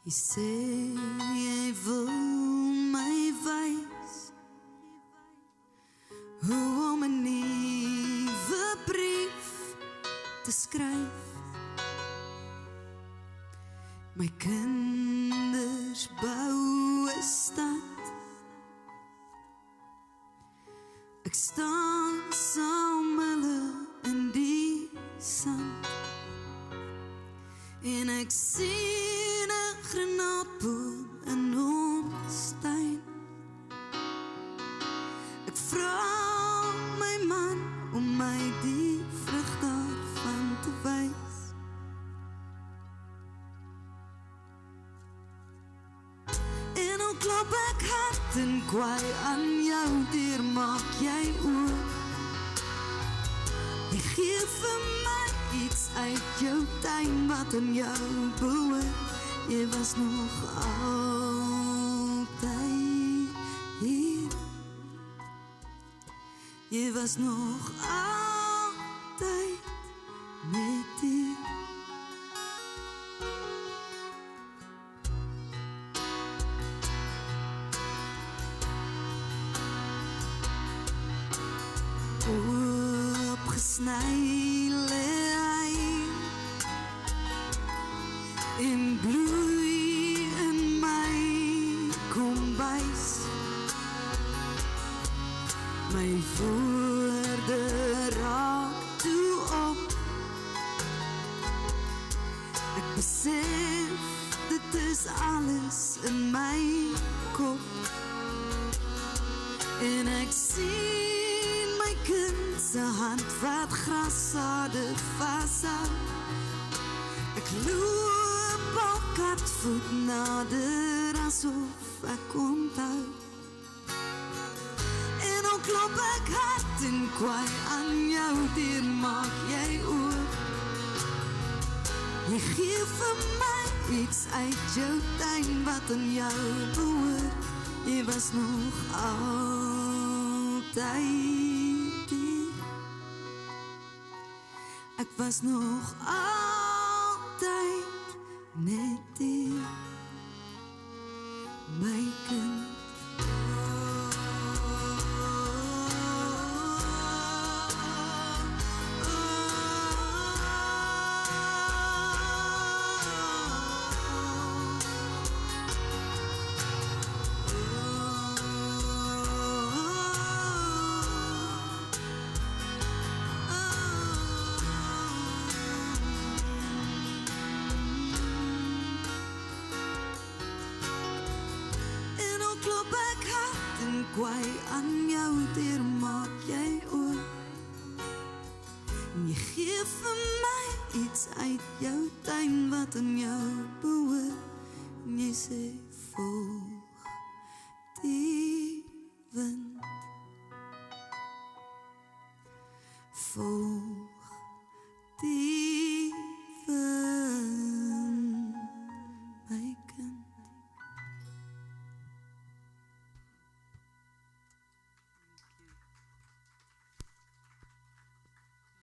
Jy sê jy wil my wys hoe om 'n nuwe brief te skryf. My kinders bou 'n stad. Ek staan saam hulle in die sand. En ek sien 'n granaatboom in ons tuin. Ek vra my man om my die vrug daarvan te wys. En al klop ek hard en kwaai aan jou deur, maak jy oop. Jy gee vir my iets uit jou tuin wat aan jou behoort. Jy was nog altyd hier. Jy was nog altyd net hier. Opgesny lê hy en bloei in my kombuis. My woorde raak toe op. Ek besef dit is alles in my kop. En ek sien my kind se hand wat grassade vashou. Ek loop al katvoet nader asof ek onthou. En al klop ek hard en kwaai aan jou deur, maak jy oop. Jy gee vir my iets uit jou tuin wat aan jou behoort. Jy was nog altyd hier. Ek was nog altyd net hier. My kind. Kwaai aan jou deur, maak jy oop. En jy gee vir my iets uit jou tuin wat aan jou behoort. En jy sê volg die